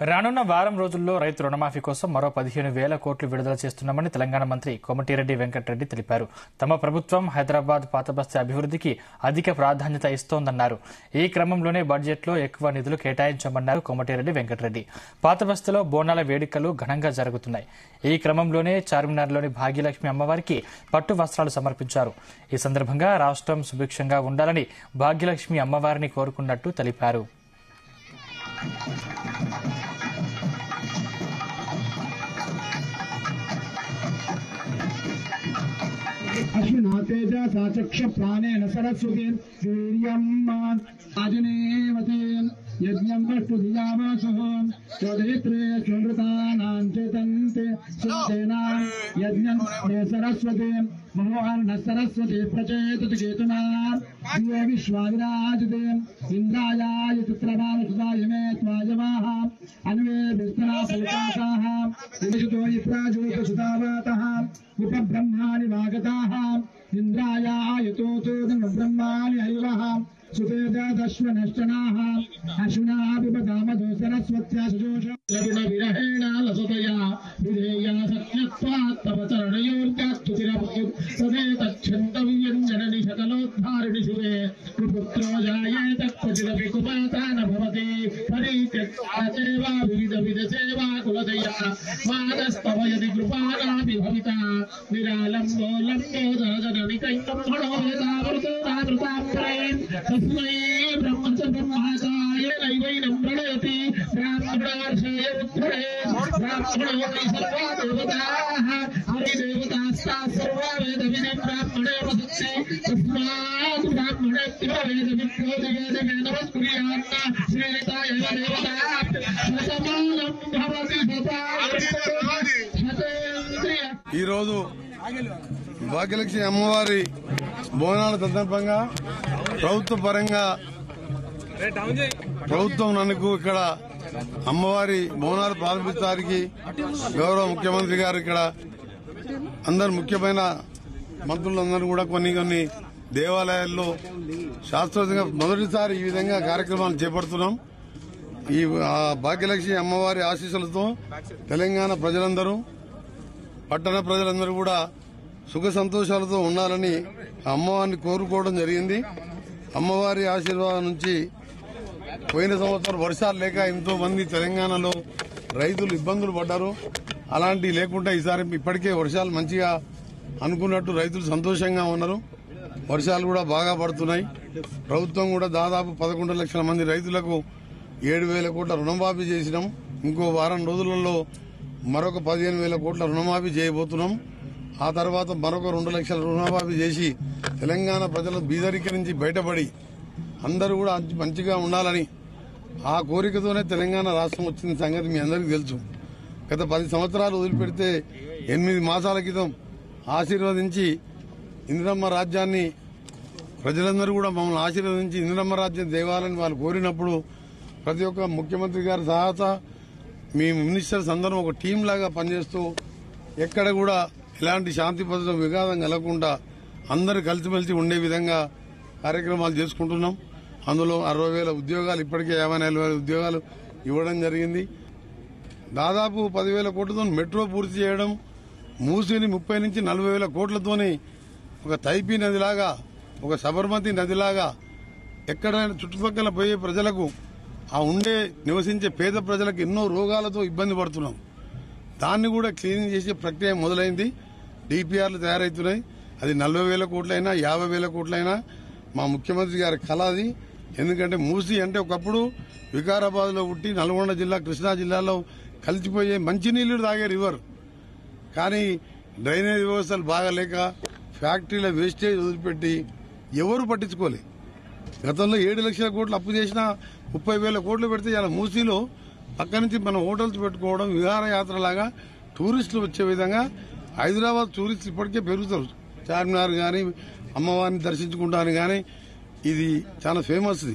రానున్న వారం రోజుల్లో రైతు రుణమాఫీ కోసం మరో 15,000 కోట్లు విడుదల చేస్తున్నామని తెలంగాణ మంత్రి కోమటిరెడ్డి వెంకటరెడ్డి తెలిపారు. తమ ప్రభుత్వం హైదరాబాద్ పాతబస్తీ అభివృద్ధికి అధిక ప్రాధాన్యత ఇస్తోందన్నారు. ఈ క్రమంలోనే బడ్జెట్లో ఎక్కువ నిధులు కేటాయించామన్నారు కోమటిరెడ్డి వెంకటరెడ్డి. పాతబస్తీలో బోనాల వేడుకలు ఘనంగా జరుగుతున్నాయి. ఈ క్రమంలోనే చార్మినార్లోని భాగ్యలక్ష్మి అమ్మవారికి పట్టు వస్త్రాలు సమర్పించారు. ఈ సందర్భంగా రాష్ట్రం సుభిక్షంగా ఉండాలని భాగ్యలక్ష్మి అమ్మవారిని కోరుకున్నట్టు తెలిపారు. अश्विनातेज साचक्ष प्राणेन सरस्वती वीर्यम् आजनेवते यज्ञम् वष्टुधियावासः स्वधेत्रे सुनृतानां चेतन्ते सुतेना यज्ञम् मे सरस्वती महोहर्न सरस्वती प्रचेतति केतुना दिवे विश्वाविराजते इन्द्रायाय चित्रमानसुताय मे त्वाजवाः अन्वे विस्तना फलितासाः विशुतो विप्राजोत सुतावातः उपब्रह्माणि वागताः इन्द्रायाय तोतो ब्रह्माणि हरिवः सुतेजश्वनश्चनाः अश्विना पिबतामधो सरस्वत्या सुजोष विरहेण लसतया विधेया सत्यत्वात् तव चरणयोर्गास्तुतिरभूत् तदेतच्छन्तव्यं जननि सकलोद्धारिणि शिवे कुपुत्रो जायेत क्वचिदपि कुपाता न भवति परित्यक्ता सेवा विविधसेवा कुलदया मानस्तव यदि कृपाणापि भविता निरालम्बो लम्बोदरजननिकैकं मनोवेदावृतावृतां प्रेम तस्मै ब्रह्म च ब्रह्माचार्य नैवैनं प्रणयति ब्राह्मणार्षय उत्तरे ब्राह्मणो सर्वा देवताः हरिदेवतास्ताः सर्वा वेदविदं ब्राह्मणे वसन्ति तस्मात् ब्राह्मणेभ्यो वेदविप्रोदिवेदमे नमस्कुर्यात् श्रेयता एव देवताः शतमानं भवति शतेन्द्रिय ఈ రోజు భాగ్యలక్ష్మి అమ్మవారి బోనాల సందర్భంగా ప్రభుత్వ పరంగా ప్రభుత్వం నన్ను ఇక్కడ అమ్మవారి బోనాలు ప్రారంభించడానికి గౌరవ ముఖ్యమంత్రి గారు ఇక్కడ అందరు ముఖ్యమైన మంత్రులందరూ కూడా కొన్ని దేవాలయాల్లో శాస్త్రోక్తంగా మొదటిసారి ఈ విధంగా కార్యక్రమాలు చేపడుతున్నాం. ఈ భాగ్యలక్ష్మి అమ్మవారి ఆశీస్సులతో తెలంగాణ ప్రజలందరూ పట్టణ ప్రజలందరూ కూడా సుఖ సంతోషాలతో ఉండాలని అమ్మవారిని కోరుకోవడం జరిగింది. అమ్మవారి ఆశీర్వాదం నుంచి పోయిన సంవత్సరం వర్షాలు లేక ఎంతో మంది తెలంగాణలో రైతులు ఇబ్బందులు పడ్డారు. అలాంటివి లేకుండా ఈసారి ఇప్పటికే వర్షాలు మంచిగా అనుకున్నట్టు రైతులు సంతోషంగా ఉన్నారు. వర్షాలు కూడా బాగా పడుతున్నాయి. ప్రభుత్వం కూడా దాదాపు 11 లక్షల మంది రైతులకు 7,000 కోట్ల రుణమాఫీ చేసినాం. ఇంకో వారం రోజులలో మరొక 15,000 కోట్ల రుణమాఫీ చేయబోతున్నాం. ఆ తర్వాత మరొక 2 లక్షల రుణమాఫీ చేసి తెలంగాణ ప్రజల బీదరికరించి బయటపడి అందరూ కూడా మంచిగా ఉండాలని ఆ కోరికతోనే తెలంగాణ రాష్ట్రం వచ్చిన సంగతి మీ అందరికీ తెలుసు. గత 10 సంవత్సరాలు వదిలిపెడితే 8 మాసాల క్రితం ఆశీర్వదించి ఇందిరమ్మ రాజ్యాన్ని ప్రజలందరూ కూడా మమ్మల్ని ఆశీర్వదించి ఇందిరమ్మ రాజ్యం దేవాలని వాళ్ళు కోరినప్పుడు ప్రతి ఒక్క ముఖ్యమంత్రి గారి సహాయత మీ మినిస్టర్స్ అందరం ఒక టీం లాగా పనిచేస్తూ ఎక్కడ కూడా ఎలాంటి శాంతి భద్రత విఘాతం కలగకుండా అందరూ కలిసిమెలిసి ఉండే విధంగా కార్యక్రమాలు చేసుకుంటున్నాం. అందులో 60,000 ఉద్యోగాలు ఇప్పటికే 54,000 ఉద్యోగాలు ఇవ్వడం జరిగింది. దాదాపు 10,000 కోట్లతో మెట్రో పూర్తి చేయడం, మూసిని 30 నుంచి 40,000 కోట్లతోని ఒక తైపీ నదిలాగా ఒక సబర్మతి నదిలాగా ఎక్కడైనా చుట్టుపక్కల పోయే ప్రజలకు ఆ ఉండే నివసించే పేద ప్రజలకు ఎన్నో రోగాలతో ఇబ్బంది పడుతున్నాం. దాన్ని కూడా క్లీనింగ్ చేసే ప్రక్రియ మొదలైంది. డిపిఆర్లు తయారవుతున్నాయి. అది 40,000 కోట్లైనా 50,000 కోట్లైనా మా ముఖ్యమంత్రి గారి కళ అది. ఎందుకంటే మూసి అంటే ఒకప్పుడు వికారాబాద్ లో పుట్టి నల్గొండ జిల్లా కృష్ణా జిల్లాలో కలిసిపోయే మంచినీళ్లు తాగే రివర్. కానీ డ్రైనేజ్ వ్యవస్థలు బాగాలేక ఫ్యాక్టరీల వేస్టేజ్ వదిలిపెట్టి ఎవరు పట్టించుకోలే. గతంలో 7 లక్షల కోట్లు అప్పు చేసినా 30,000 కోట్లు పెడితే ఇలా మూసీలో పక్క నుంచి మనం హోటల్స్ పెట్టుకోవడం విహారయాత్రలాగా టూరిస్టులు వచ్చే విధంగా హైదరాబాద్ టూరిస్టులు ఇప్పటికే పెరుగుతారు. చార్మినార్ గాని అమ్మవారిని దర్శించుకుంటాను గాని ఇది చాలా ఫేమస్.